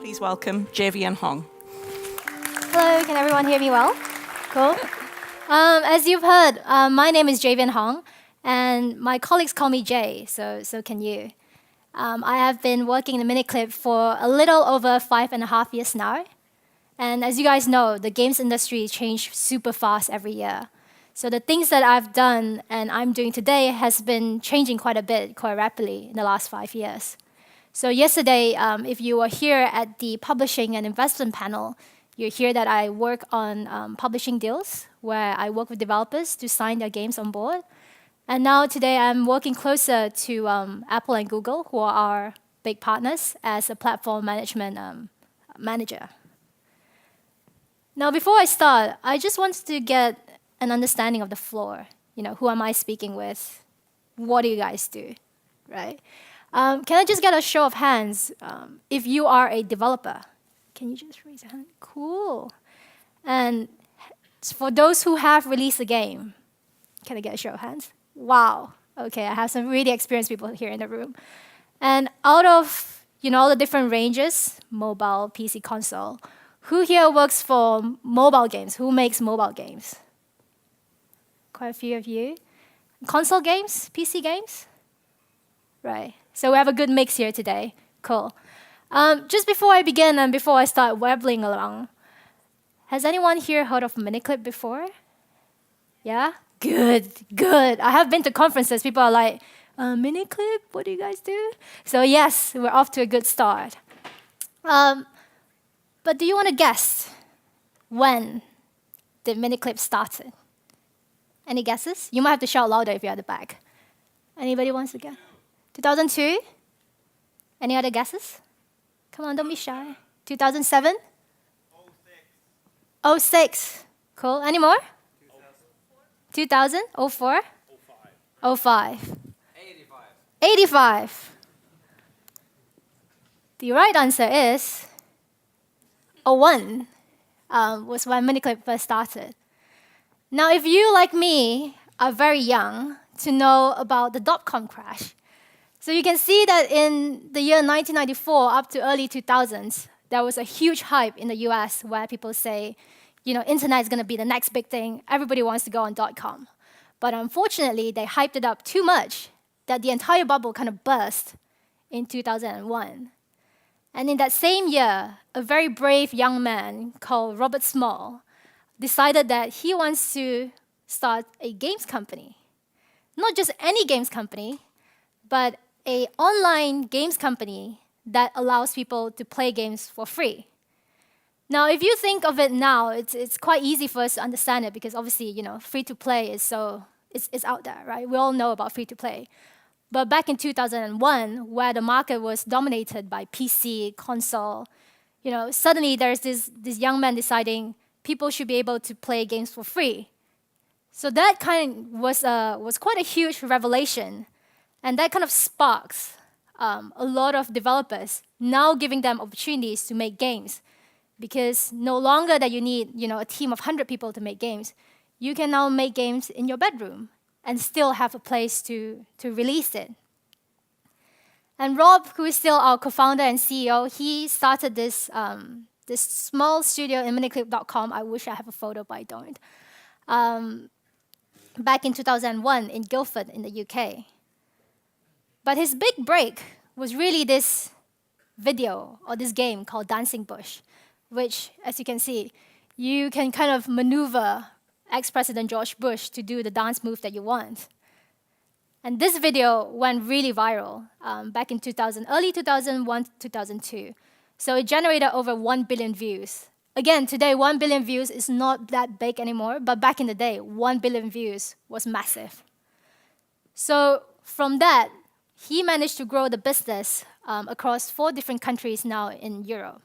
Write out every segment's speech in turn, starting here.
Please welcome Jayvian Hong. Hello, can everyone hear me well? Cool. As you've heard, my name is Jayvian Hong, and my colleagues call me Jay, so can you. I have been working in Miniclip for a little over 5.5 years now. And as you guys know, the games industry changes super fast every year. So the things that I've done and I'm doing today has been changing quite a bit, quite rapidly in the last 5 years. So yesterday, if you were here at the publishing and investment panel, you hear that I work on publishing deals, where I work with developers to sign their games on board. And now today, I'm working closer to Apple and Google, who are our big partners, as a platform management manager. Now, before I start, I just wanted to get an understanding of the floor. You know, who am I speaking with? What do you guys do, right? Can I just get a show of hands if you are a developer? Can you just raise a hand? Cool. And for those who have released a game, can I get a show of hands? Wow. Okay, I have some really experienced people here in the room. And out of all the different ranges, mobile, PC, console, who here works for mobile games? Who makes mobile games? Quite a few of you. Console games? PC games? Right. So we have a good mix here today. Cool. Just before I begin and before I start wabbling along, has anyone here heard of Miniclip before? Yeah? Good, good. I have been to conferences. People are like, Miniclip, what do you guys do? So yes, we're off to a good start. But do you want to guess when the Miniclip started? Any guesses? You might have to shout louder if you're at the back. Anybody wants to guess? 2002? Any other guesses? Come on, don't be shy. 2007? 06. Cool. Any more? 2000? 04? 05. 85. The right answer is 01 was when Miniclip first started. Now, if you, like me, are very young to know about the dot-com crash, so you can see that in the year 1994 up to early 2000s, there was a huge hype in the US where people say, internet is going to be the next big thing. Everybody wants to go on .com. But unfortunately, they hyped it up too much that the entire bubble kind of burst in 2001. And in that same year, a very brave young man called Robert Small decided that he wants to start a games company. Not just any games company, but an online games company that allows people to play games for free. Now, if you think of it now, it's quite easy for us to understand it because obviously, free-to-play is it's out there, right? We all know about free-to-play. But back in 2001, where the market was dominated by PC, console, suddenly there's this young man deciding people should be able to play games for free. So that kind of was quite a huge revelation. And that kind of sparks a lot of developers, now giving them opportunities to make games. Because no longer that you need a team of 100 people to make games, you can now make games in your bedroom and still have a place to release it. And Rob, who is still our co-founder and CEO, he started this small studio in miniclip.com. I wish I have a photo, but I don't. Back in 2001 in Guildford in the UK. But his big break was really this video or this game called Dancing Bush, which, as you can see, you can kind of maneuver ex-President George Bush to do the dance move that you want. And this video went really viral back in early 2001 to 2002. So it generated over 1 billion views. Again, today, 1 billion views is not that big anymore, but back in the day, 1 billion views was massive. So from that, he managed to grow the business across 4 different countries now in Europe.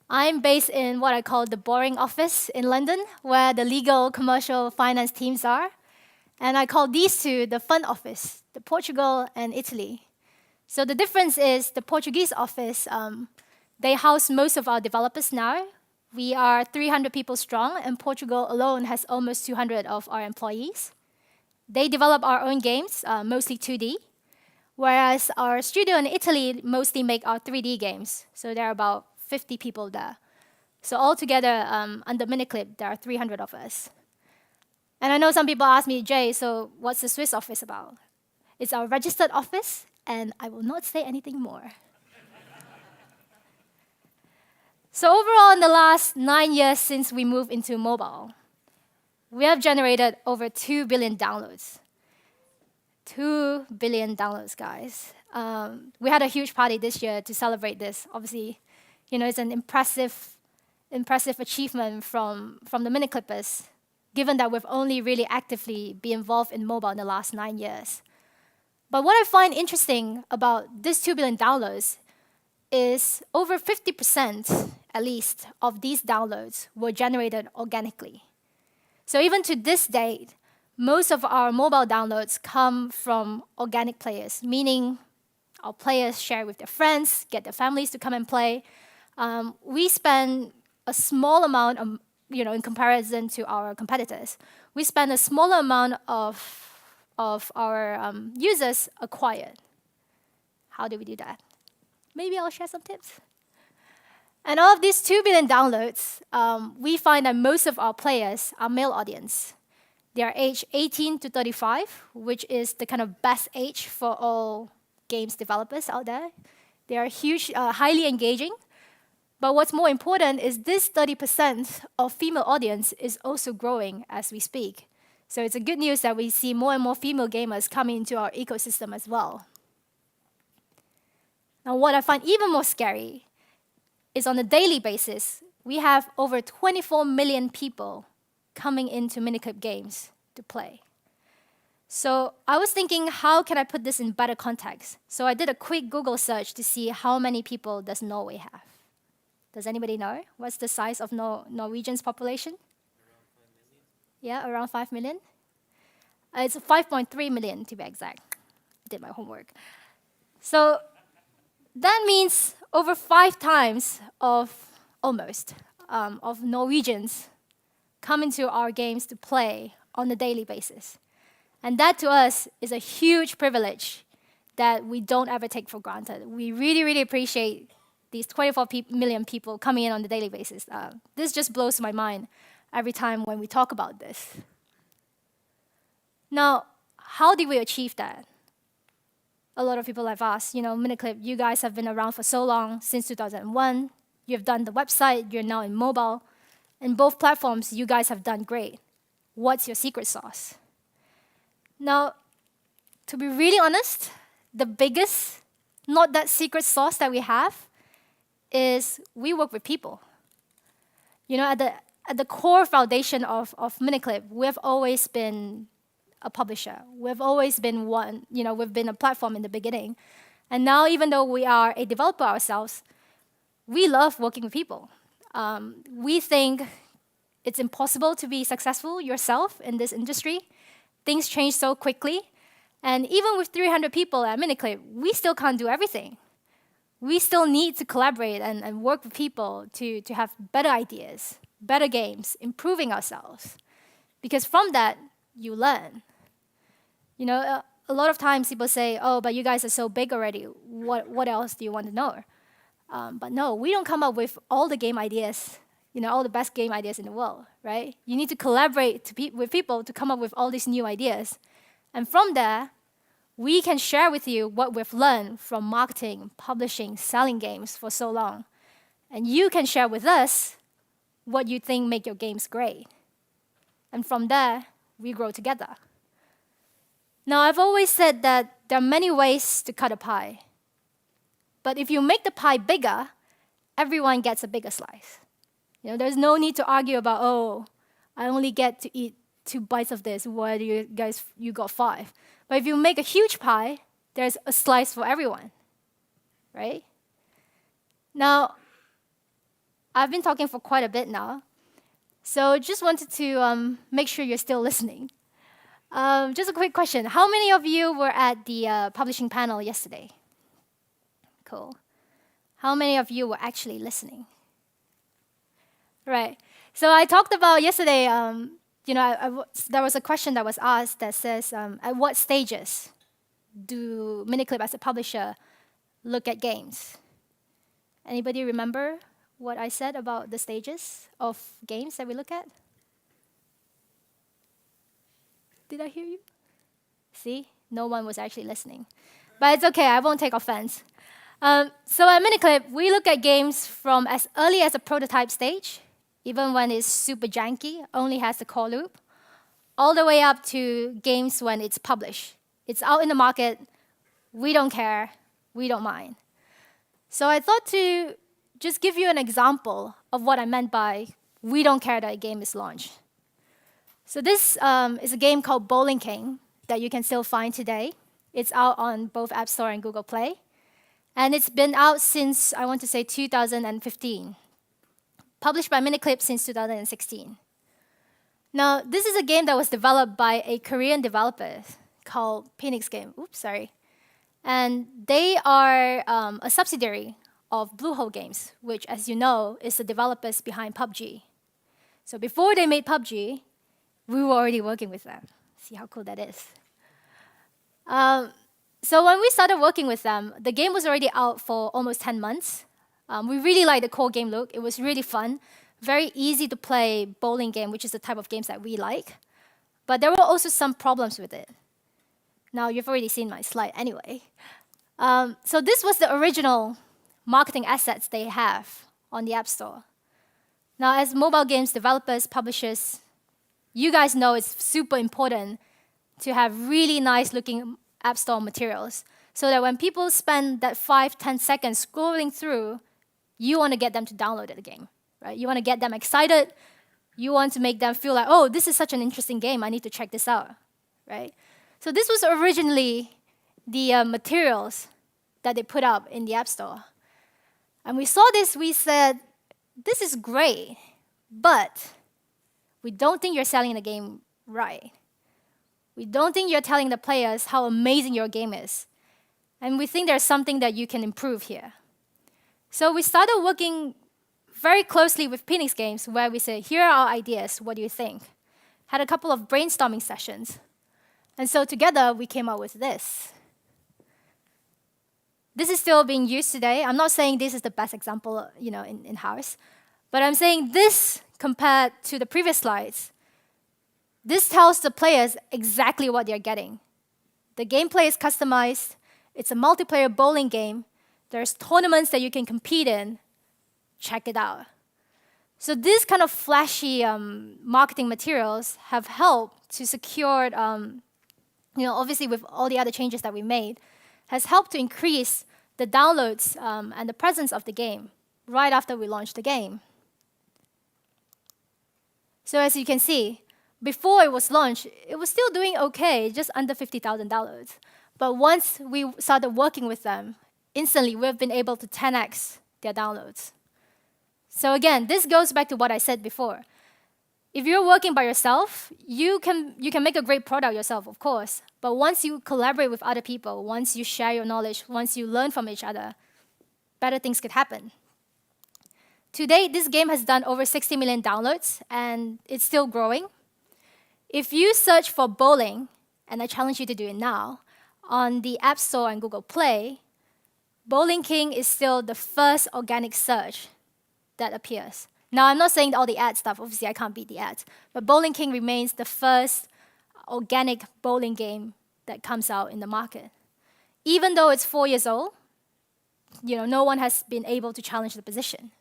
I'm based in what I call the boring office in London, where the legal, commercial, finance teams are. And I call these two the fun office, the Portugal and Italy. So the difference is the Portuguese office, they house most of our developers now. We are 300 people strong, and Portugal alone has almost 200 of our employees. They develop our own games, mostly 2D, whereas our studio in Italy mostly make our 3D games. So there are about 50 people there. So altogether, under Miniclip, there are 300 of us. And I know some people ask me, Jay, so what's the Swiss office about? It's our registered office, and I will not say anything more. So overall, in the last 9 years since we moved into mobile, we have generated over 2 billion downloads. 2 billion downloads, guys. We had a huge party this year to celebrate this. Obviously, it's an impressive achievement from the Miniclippers, given that we've only really actively been involved in mobile in the last 9 years. But what I find interesting about this 2 billion downloads is over 50%, at least, of these downloads were generated organically. So even to this date, most of our mobile downloads come from organic players, meaning our players share with their friends, get their families to come and play. We spend a small amount, in comparison to our competitors, we spend a smaller amount of our users acquired. How do we do that? Maybe I'll share some tips. And of these 2 billion downloads, we find that most of our players are male audience. They are aged 18 to 35, which is the kind of best age for all games developers out there. They are huge, highly engaging. But what's more important is this 30% of female audience is also growing as we speak. So it's a good news that we see more and more female gamers coming into our ecosystem as well. Now, what I find even more scary is on a daily basis, we have over 24 million people coming into Miniclip games to play. So I was thinking, how can I put this in better context? So I did a quick Google search to see how many people does Norway have. Does anybody know? What's the size of Norwegian's population? Yeah, around 5 million. It's 5.3 million to be exact. I did my homework. So that means over 5 times of Norwegians come into our games to play on a daily basis. And that to us is a huge privilege that we don't ever take for granted. We really, really appreciate these 24 million people coming in on a daily basis. This just blows my mind every time when we talk about this. Now, how did we achieve that? A lot of people have asked, Miniclip, you guys have been around for so long, since 2001. You've done the website, you're now in mobile. In both platforms, you guys have done great. What's your secret sauce? Now, to be really honest, the biggest, not that secret sauce that we have, is we work with people. At the core foundation of Miniclip, we have always been a publisher. We've always been one, we've been a platform in the beginning. And now, even though we are a developer ourselves, we love working with people. We think it's impossible to be successful yourself in this industry. Things change so quickly. And even with 300 people at Miniclip, we still can't do everything. We still need to collaborate and work with people to have better ideas, better games, improving ourselves. Because from that, you learn. A lot of times people say, oh, but you guys are so big already. What else do you want to know? But no, we don't come up with all the game ideas, all the best game ideas in the world, right? You need to collaborate with people to come up with all these new ideas. And from there, we can share with you what we've learned from marketing, publishing, selling games for so long. And you can share with us what you think make your games great. And from there, we grow together. Now, I've always said that there are many ways to cut a pie. But if you make the pie bigger, everyone gets a bigger slice. There's no need to argue about, oh, I only get to eat 2 bites of this, why do you got 5? But if you make a huge pie, there's a slice for everyone, right? Now, I've been talking for quite a bit now, so just wanted to make sure you're still listening. Just a quick question. How many of you were at the publishing panel yesterday? Cool. How many of you were actually listening? Right. So I talked about yesterday, there was a question that was asked that says, at what stages do Miniclip as a publisher look at games? Anybody remember what I said about the stages of games that we look at? Did I hear you? See, no one was actually listening. But it's okay, I won't take offense. So at Miniclip, we look at games from as early as a prototype stage, even when it's super janky, only has the core loop, all the way up to games when it's published. It's out in the market, we don't care, we don't mind. So I thought to just give you an example of what I meant by we don't care that a game is launched. So this is a game called Bowling King that you can still find today. It's out on both App Store and Google Play. And it's been out since, I want to say, 2015. Published by Miniclip since 2016. Now, this is a game that was developed by a Korean developer called Phoenix Game. Oops, sorry. And they are a subsidiary of Bluehole Games, which, as you know, is the developers behind PUBG. So before they made PUBG, we were already working with them. See how cool that is. So when we started working with them, the game was already out for almost 10 months. We really liked the core game look. It was really fun. Very easy to play bowling game, which is the type of games that we like. But there were also some problems with it. Now, you've already seen my slide anyway. So this was the original marketing assets they have on the App Store. Now, as mobile games developers, publishers, you guys know it's super important to have really nice looking App Store materials so that when people spend that 5-10 seconds scrolling through, you want to get them to download the game, right? You want to get them excited. You want to make them feel like, oh, this is such an interesting game. I need to check this out, right? So this was originally the materials that they put up in the App Store. And we saw this, we said, this is great, but we don't think you're selling the game right. We don't think you're telling the players how amazing your game is. And we think there's something that you can improve here. So we started working very closely with Phoenix Games, where we said, here are our ideas, what do you think? Had a couple of brainstorming sessions. And so together, we came up with this. This is still being used today. I'm not saying this is the best example, in-house, but I'm saying this compared to the previous slides. This tells the players exactly what they're getting. The gameplay is customized. It's a multiplayer bowling game. There's tournaments that you can compete in. Check it out. So these kind of flashy marketing materials have helped to secure, obviously with all the other changes that we made, has helped to increase the downloads and the presence of the game right after we launched the game. So as you can see, before it was launched, it was still doing okay, just under 50,000 downloads. But once we started working with them, instantly we've been able to 10x their downloads. So again, this goes back to what I said before. If you're working by yourself, you can make a great product yourself, of course. But once you collaborate with other people, once you share your knowledge, once you learn from each other, better things could happen. To date, this game has done over 60 million downloads, and it's still growing. If you search for bowling, and I challenge you to do it now, on the App Store and Google Play, Bowling King is still the first organic search that appears. Now, I'm not saying all the ad stuff, obviously I can't beat the ads, but Bowling King remains the first organic bowling game that comes out in the market. Even though it's 4 years old, no one has been able to challenge the position.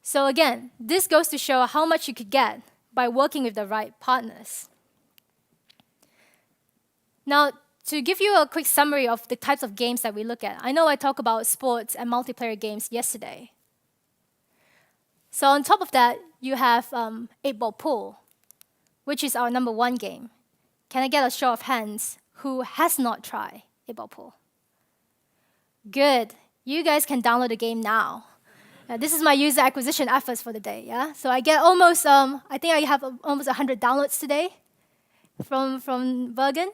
So again, this goes to show how much you could get by working with the right partners. Now, to give you a quick summary of the types of games that we look at, I know I talked about sports and multiplayer games yesterday. So on top of that, you have 8-ball pool, which is our #1 game. Can I get a show of hands who has not tried 8-ball pool? Good. You guys can download the game now. This is my user acquisition efforts for the day, yeah? So I get almost, I think I have almost 100 downloads today from Bergen.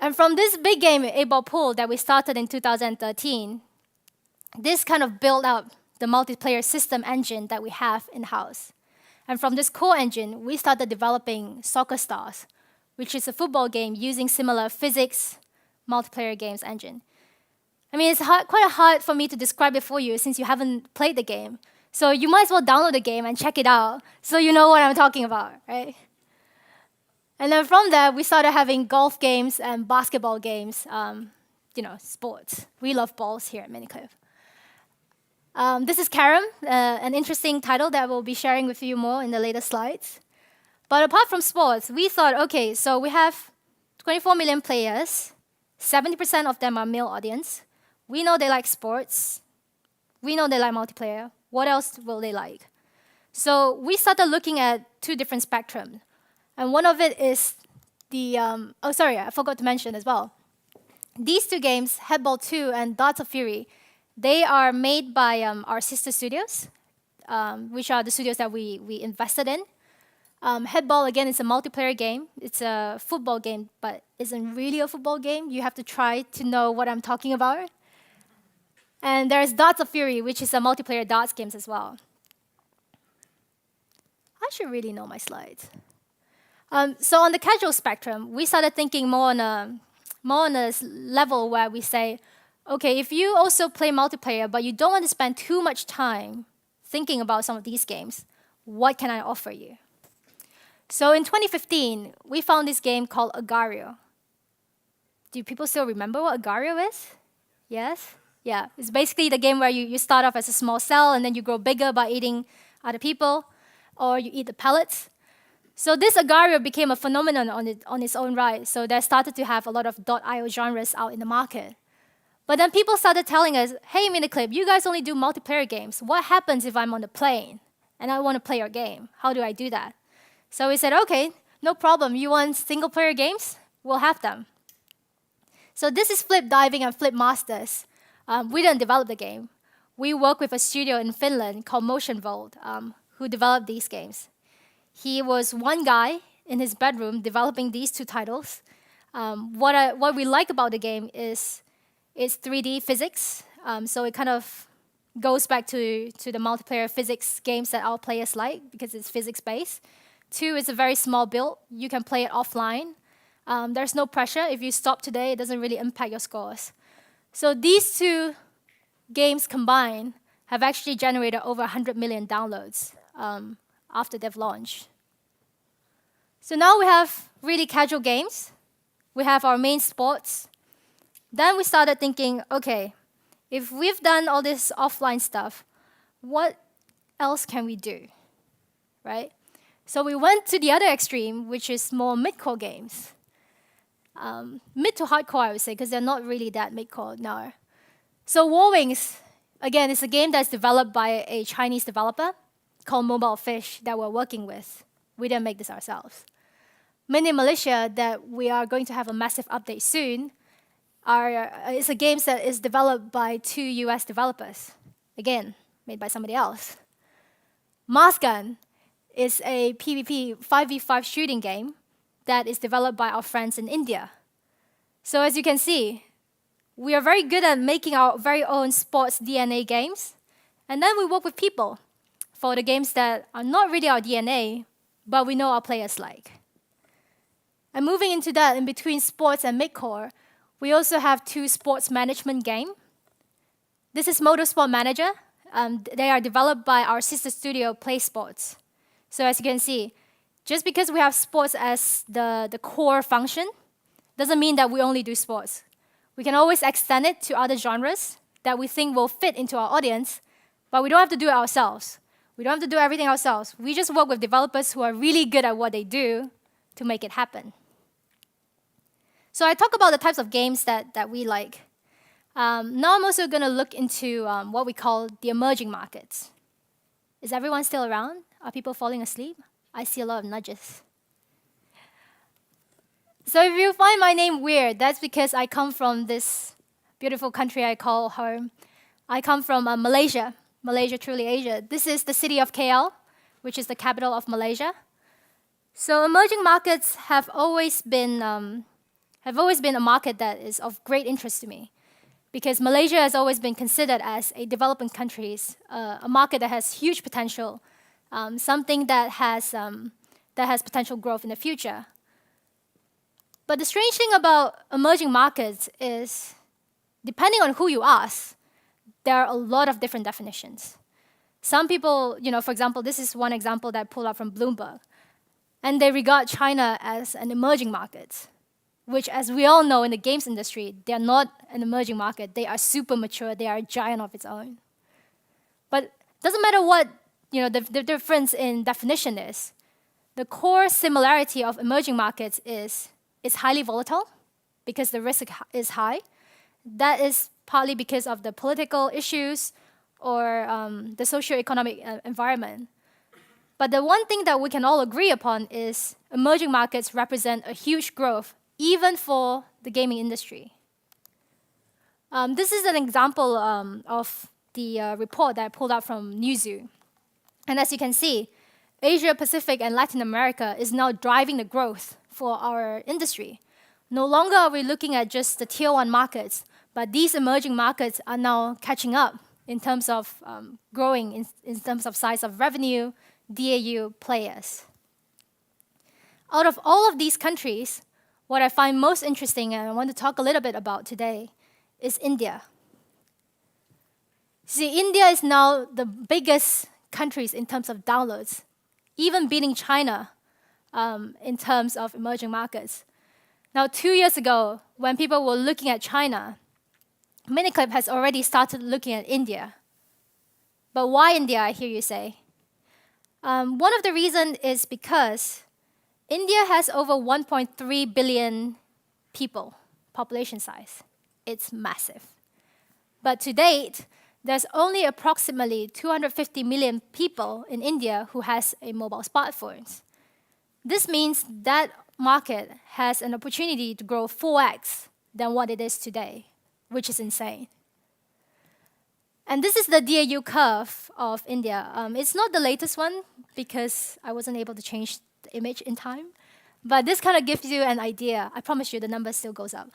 And from this big game, 8-ball pool, that we started in 2013, this kind of built up the multiplayer system engine that we have in-house. And from this core engine, we started developing Soccer Stars, which is a football game using similar physics multiplayer games engine. I mean, it's quite hard for me to describe it for you since you haven't played the game. So you might as well download the game and check it out so you know what I'm talking about, right? And then from there, we started having golf games and basketball games, sports. We love balls here at Miniclip. This is Carrom, an interesting title that we'll be sharing with you more in the later slides. But apart from sports, we thought, okay, so we have 24 million players, 70% of them are male audience. We know they like sports. We know they like multiplayer. What else will they like? So we started looking at two different spectrums. And one of it is I forgot to mention as well. These two games, Headball 2 and Darts of Fury, they are made by our sister studios, which are the studios that we invested in. Headball, again, is a multiplayer game. It's a football game, but isn't really a football game. You have to try to know what I'm talking about. And there's Darts of Fury, which is a multiplayer darts game as well. I should really know my slides. So on the casual spectrum, we started thinking more on a level where we say, okay, if you also play multiplayer, but you don't want to spend too much time thinking about some of these games, what can I offer you? So in 2015, we found this game called Agar.io. Do people still remember what Agar.io is? Yes? Yeah, it's basically the game where you start off as a small cell and then you grow bigger by eating other people, or you eat the pellets. So this Agar.io became a phenomenon on its own right. So they started to have a lot of .io genres out in the market. But then people started telling us, hey, Miniclip, you guys only do multiplayer games. What happens if I'm on the plane and I want to play your game? How do I do that? So we said, okay, no problem. You want single-player games? We'll have them. So this is Flip Diving and Flip Masters. We didn't develop the game. We work with a studio in Finland called Motion Vault, who developed these games. He was one guy in his bedroom developing these two titles. What we like about the game is its 3D physics. So it kind of goes back to the multiplayer physics games that our players like because it's physics-based. 2, it's a very small build. You can play it offline. There's no pressure. If you stop today, it doesn't really impact your scores. So these two games combined have actually generated over 100 million downloads after they've launched. So now we have really casual games. We have our main sports. Then we started thinking, okay, if we've done all this offline stuff, what else can we do, right? So we went to the other extreme, which is more mid-core games. Mid to hardcore, I would say, because they're not really that mid-core now. So War Wings, again, is a game that's developed by a Chinese developer called Mobile Fish that we're working with. We didn't make this ourselves. Mini Militia, that we are going to have a massive update soon, is a game that is developed by 2 US developers. Again, made by somebody else. Mask Gun is a PvP 5v5 shooting game that is developed by our friends in India. So as you can see, we are very good at making our very own sports DNA games, and then we work with people for the games that are not really our DNA, but we know our players like. And moving into that, in between sports and midcore, we also have 2 sports management games. This is Motorsport Manager. They are developed by our sister studio, Play Sports. So as you can see, just because we have sports as the core function, doesn't mean that we only do sports. We can always extend it to other genres that we think will fit into our audience, but we don't have to do it ourselves. We don't have to do everything ourselves. We just work with developers who are really good at what they do to make it happen. So I talk about the types of games that we like. Now I'm also going to look into what we call the emerging markets. Is everyone still around? Are people falling asleep? I see a lot of nudges. So if you find my name weird, that's because I come from this beautiful country I call home. I come from Malaysia. Malaysia, truly Asia. This is the city of KL, which is the capital of Malaysia. So emerging markets have always been a market that is of great interest to me, because Malaysia has always been considered as a developing country, a market that has huge potential, something that has potential growth in the future. But the strange thing about emerging markets is, depending on who you ask, there are a lot of different definitions. Some people, for example, this is one example that I pulled out from Bloomberg, and they regard China as an emerging market, which, as we all know in the games industry, they're not an emerging market. They are super mature. They are a giant of its own. But it doesn't matter what the difference in definition is. The core similarity of emerging markets is it's highly volatile because the risk is high. That is partly because of the political issues or the socioeconomic environment. But the one thing that we can all agree upon is emerging markets represent a huge growth, even for the gaming industry. This is an example of the report that I pulled out from Newzoo. And as you can see, Asia, Pacific, and Latin America is now driving the growth for our industry. No longer are we looking at just the tier 1 markets, but these emerging markets are now catching up in terms of growing, in terms of size of revenue, DAU, players. Out of all of these countries, what I find most interesting and I want to talk a little bit about today is India. See, India is now the biggest countries in terms of downloads, even beating China in terms of emerging markets. Now, 2 years ago, when people were looking at China, Miniclip has already started looking at India. But why India, I hear you say? One of the reasons is because India has over 1.3 billion people, population size. It's massive. But to date, there's only approximately 250 million people in India who has a mobile smartphone. This means that market has an opportunity to grow 4x than what it is today, which is insane. And this is the DAU curve of India. It's not the latest one because I wasn't able to change the image in time. But this kind of gives you an idea. I promise you the number still goes up.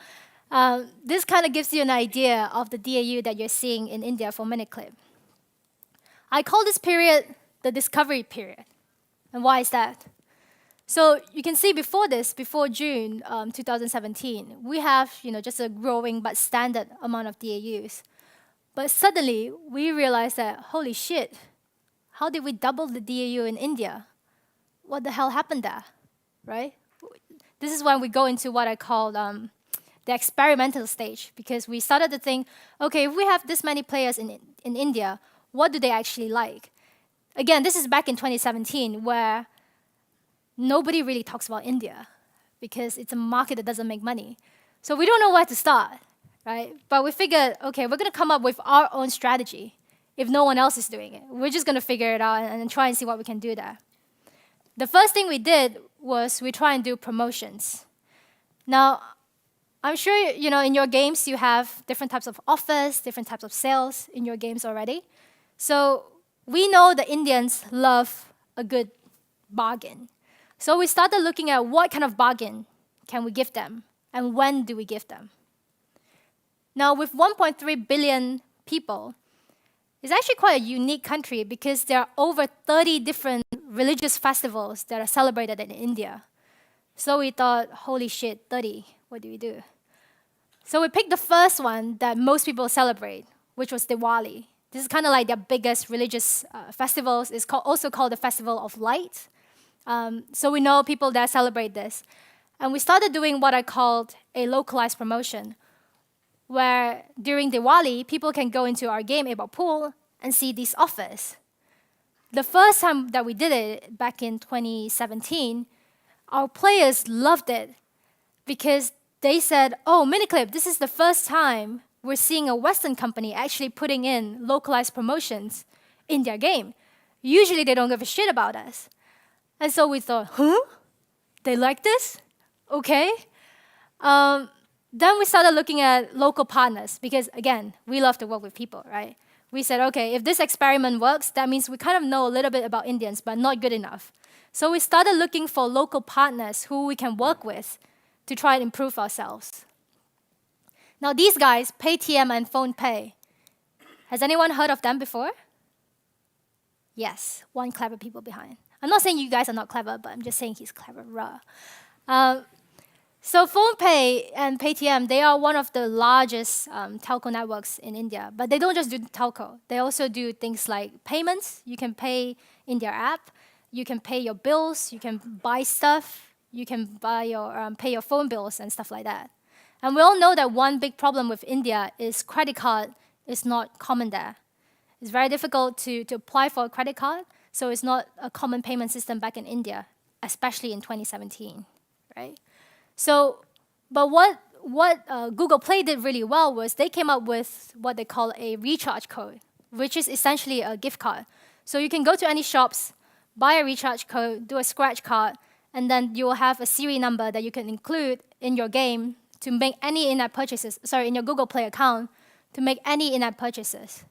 This kind of gives you an idea of the DAU that you're seeing in India for Miniclip. I call this period the discovery period. And why is that? So you can see before this, before June 2017, we have just a growing but standard amount of DAUs. But suddenly, we realized that, holy shit, how did we double the DAU in India? What the hell happened there, right? This is when we go into what I call the experimental stage, because we started to think, okay, if we have this many players in India, what do they actually like? Again, this is back in 2017, where nobody really talks about India, because it's a market that doesn't make money. So we don't know where to start, right? But we figured, okay, we're going to come up with our own strategy if no one else is doing it. We're just going to figure it out and try and see what we can do there. The first thing we did was we try and do promotions. Now, I'm sure in your games you have different types of offers, different types of sales in your games already. So we know the Indians love a good bargain. So we started looking at what kind of bargain can we give them and when do we give them. Now, with 1.3 billion people, it's actually quite a unique country because there are over 30 different religious festivals that are celebrated in India. So we thought, holy shit, 30, what do we do? So we picked the first one that most people celebrate, which was Diwali. This is kind of like their biggest religious festivals. It's also called the Festival of Light. So we know people that celebrate this. And we started doing what I called a localized promotion, where during Diwali, people can go into our game, About Pool, and see these offers. The first time that we did it, back in 2017, our players loved it because they said, oh, Miniclip, this is the first time we're seeing a Western company actually putting in localized promotions in their game. Usually they don't give a shit about us. And so we thought, huh? They like this? Okay. Then we started looking at local partners because, again, we love to work with people, right? We said, okay, if this experiment works, that means we kind of know a little bit about Indians, but not good enough. So we started looking for local partners who we can work with to try and improve ourselves. Now, these guys, Paytm and PhonePe, has anyone heard of them before? Yes, one clever people behind. I'm not saying you guys are not clever, but I'm just saying he's cleverer. So PhonePe and Paytm, they are one of the largest telco networks in India. But they don't just do telco. They also do things like payments. You can pay in their app. You can pay your bills. You can buy stuff. You can buy pay your phone bills and stuff like that. And we all know that one big problem with India is credit card is not common there. It's very difficult to apply for a credit card, so it's not a common payment system back in India, especially in 2017, right? So, but what Google Play did really well was they came up with what they call a recharge code, which is essentially a gift card. So you can go to any shops, buy a recharge code, do a scratch card, and then you will have a serial number that you can include in your game to make any in-app purchases, in your Google Play account, to make any in-app purchases.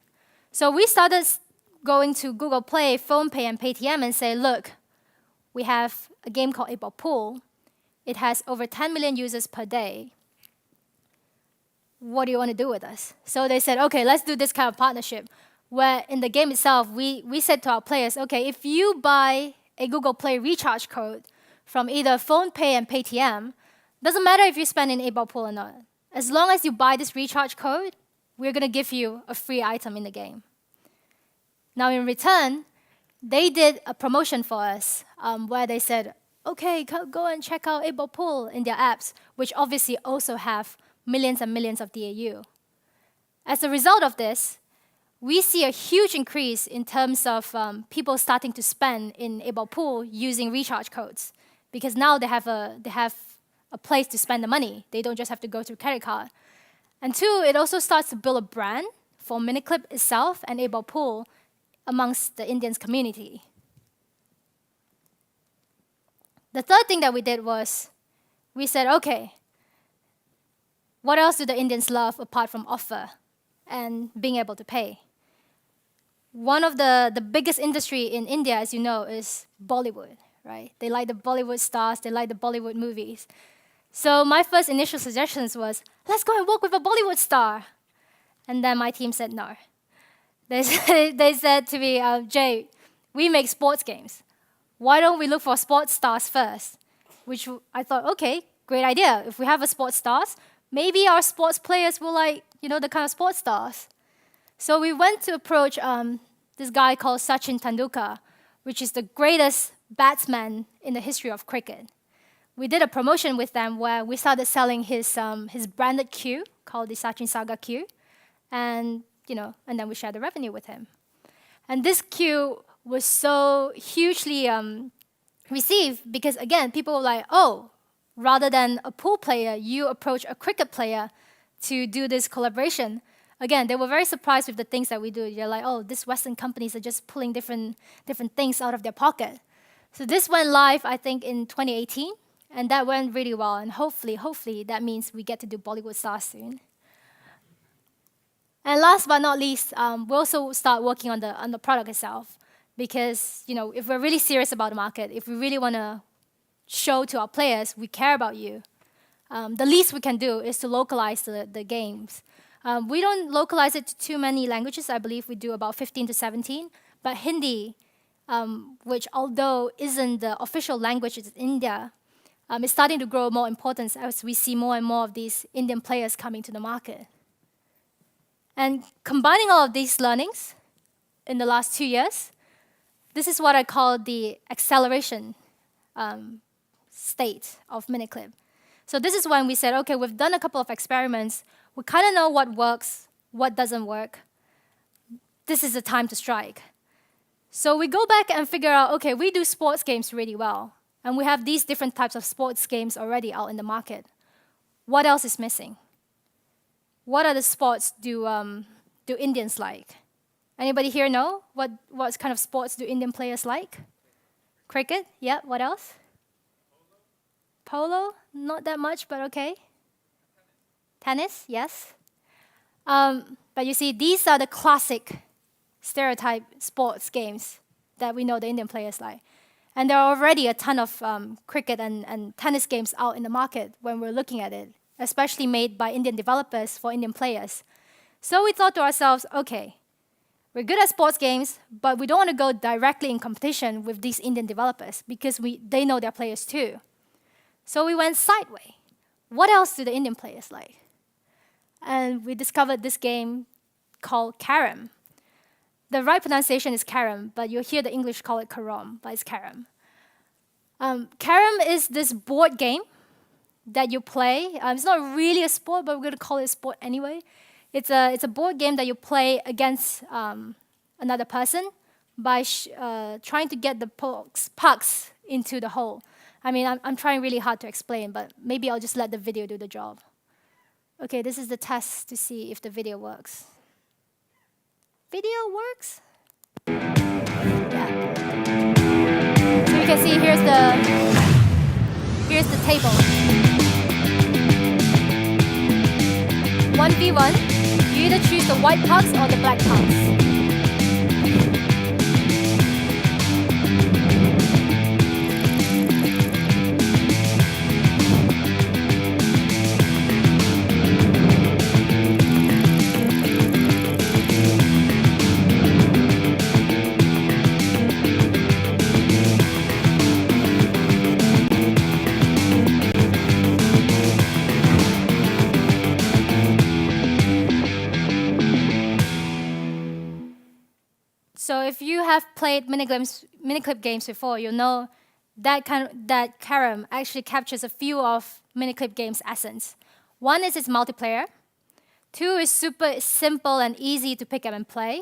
So we started going to Google Play, PhonePe, and Paytm and say, look, we have a game called 8-Ball Pool. It has over 10 million users per day. What do you want to do with us? So they said, okay, let's do this kind of partnership, where in the game itself, we said to our players, okay, if you buy a Google Play recharge code from either PhonePe and Paytm, doesn't matter if you spend in 8-Ball Pool or not. As long as you buy this recharge code, we're going to give you a free item in the game. Now, in return, they did a promotion for us where they said, okay, go and check out 8-Ball Pool in their apps, which obviously also have millions and millions of DAU. As a result of this, we see a huge increase in terms of people starting to spend in 8-Ball Pool using recharge codes, because now they have a place to spend the money. They don't just have to go through credit card. And two, it also starts to build a brand for Miniclip itself and 8-Ball Pool amongst the Indians community. The third thing that we did was we said, okay, what else do the Indians love apart from offer and being able to pay? One of the biggest industry in India, as you know, is Bollywood, right? They like the Bollywood stars, they like the Bollywood movies. So my first initial suggestions was, let's go and work with a Bollywood star. And then my team said no. They said to me, Jay, we make sports games. Why don't we look for sports stars first? Which I thought, okay, great idea. If we have a sports stars, maybe our sports players will like, the kind of sports stars. So we went to approach this guy called Sachin Tendulkar, which is the greatest batsman in the history of cricket. We did a promotion with them where we started selling his branded cue called the Sachin Saga cue, and then we shared the revenue with him. And this cue was so hugely received because, again, people were like, oh, rather than a pool player, you approach a cricket player to do this collaboration. Again, they were very surprised with the things that we do. They're like, oh, these Western companies are just pulling different things out of their pocket. So this went live, I think, in 2018, and that went really well. And hopefully, that means we get to do Bollywood stars soon. And last but not least, we also start working on the product itself. Because if we're really serious about the market, if we really want to show to our players we care about you, the least we can do is to localize the games. We don't localize it to too many languages. I believe we do about 15 to 17. But Hindi, which although isn't the official language in India, is starting to grow more importance as we see more and more of these Indian players coming to the market. And combining all of these learnings in the last 2 years, this is what I call the acceleration state of Miniclip. So this is when we said, okay, we've done a couple of experiments. We kind of know what works, what doesn't work. This is the time to strike. So we go back and figure out, okay, we do sports games really well. And we have these different types of sports games already out in the market. What else is missing? What other sports do Indians like? Anybody here know what kind of sports do Indian players like? Cricket? Yeah, what else? Polo? Not that much, but okay. Tennis? Yes. But you see, these are the classic stereotype sports games that we know the Indian players like. And there are already a ton of cricket and tennis games out in the market when we're looking at it, especially made by Indian developers for Indian players. So we thought to ourselves, okay, we're good at sports games, but we don't want to go directly in competition with these Indian developers because they know their players too. So we went sideways. what else do the Indian players like? And we discovered this game called Carrom. The right pronunciation is Carrom, but you'll hear the English call it Carrom, but it's Carrom. Carrom is this board game that you play. It's not really a sport, but we're going to call it a sport anyway. It's a board game that you play against another person by trying to get the pucks into the hole. I mean, I'm trying really hard to explain, but maybe I'll just let the video do the job. Okay, this is the test to see if the video works. Video works? Yeah. So you can see here's the table. 1v1, you either choose the white pucks or the black pucks. So if you have played Miniclip games before, you'll know that Carrom actually captures a few of Miniclip games' essence. One is its multiplayer. Two is super simple and easy to pick up and play.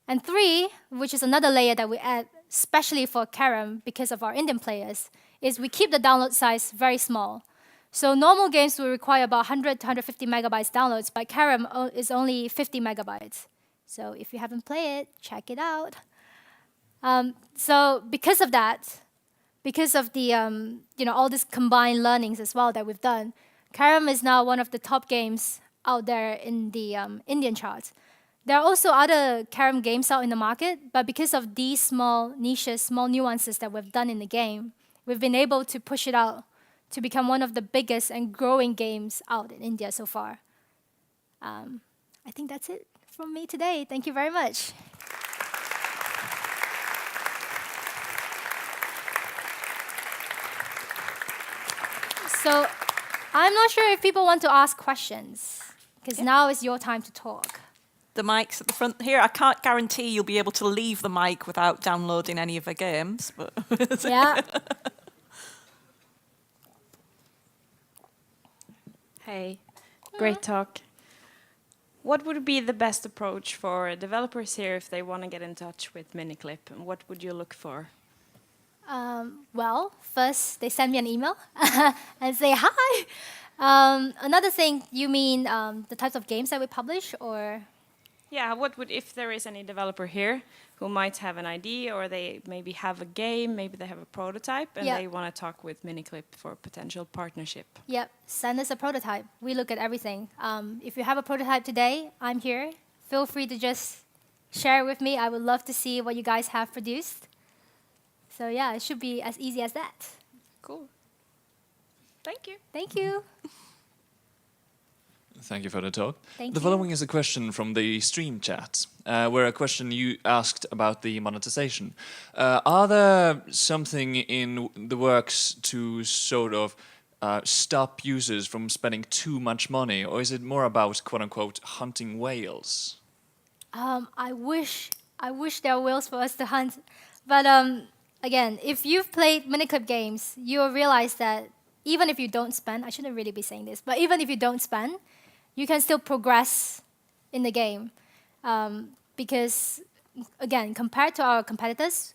And three, which is another layer that we add especially for Carrom because of our Indian players, is we keep the download size very small. So normal games will require about 100 to 150 megabytes downloads, but Carrom is only 50 megabytes. So if you haven't played it, check it out. So because of that, because of the all these combined learnings as well that we've done, Carrom is now one of the top games out there in the Indian charts. There are also other Carrom games out in the market, but because of these small niches, small nuances that we've done in the game, we've been able to push it out to become one of the biggest and growing games out in India so far. I think that's it from me today. Thank you very much. So I'm not sure if people want to ask questions, because now is your time to talk. The mic's at the front here. I can't guarantee you'll be able to leave the mic without downloading any of the games, but Yeah. Hey, great talk. What would be the best approach for developers here if they want to get in touch with Miniclip? And what would you look for? Well, first they send me an email and say hi. Another thing, you mean the types of games that we publish, or? Yeah, what would, if there is any developer here who might have an idea, or they maybe have a game, maybe they have a prototype, and they want to talk with Miniclip for a potential partnership? Yep, send us a prototype. We look at everything. If you have a prototype today, I'm here. Feel free to just share it with me. I would love to see what you guys have produced. So yeah, it should be as easy as that. Cool. Thank you. Thank you. Thank you for the talk. Thank the you. following is a question from the stream chat, where a question you asked about the monetization. Are there something in the works to sort of stop users from spending too much money, or is it more about quote-unquote hunting whales? I wish there were whales for us to hunt. But again, if you've played Miniclip games, you'll realize that even if you don't spend, I shouldn't really be saying this, but even if you don't spend, you can still progress in the game. Because, again, compared to our competitors,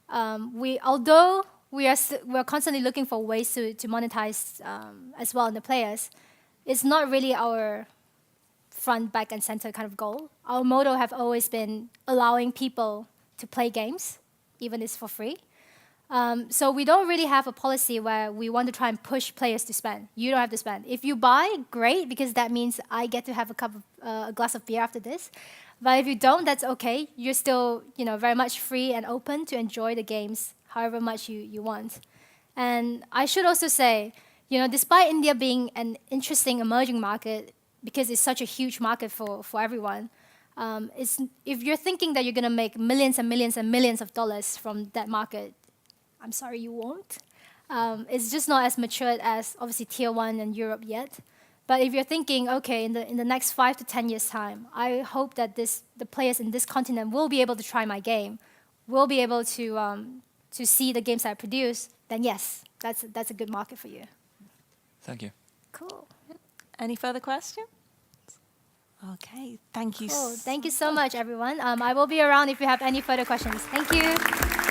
although we're constantly looking for ways to monetize as well in the players, it's not really our front, back, and center kind of goal. Our motto have always been allowing people to play games, even if it's for free. So we don't really have a policy where we want to try and push players to spend. You don't have to spend. If you buy, great, because that means I get to have a glass of beer after this. But if you don't, that's okay. You're still, very much free and open to enjoy the games however much you want. And I should also say, despite India being an interesting emerging market, because it's such a huge market for everyone, if you're thinking that you're going to make millions and millions and millions of dollars from that market, I'm sorry, you won't. It's just not as matured as obviously Tier 1 and Europe yet. But if you're thinking, okay, in the next 5 to 10 years' time, I hope that the players in this continent will be able to try my game, will be able to see the games I produce, then yes, that's a good market for you. Thank you. Cool. Any further questions? Okay, thank you. Cool. Thank you so much, everyone. I will be around if you have any further questions. Thank you.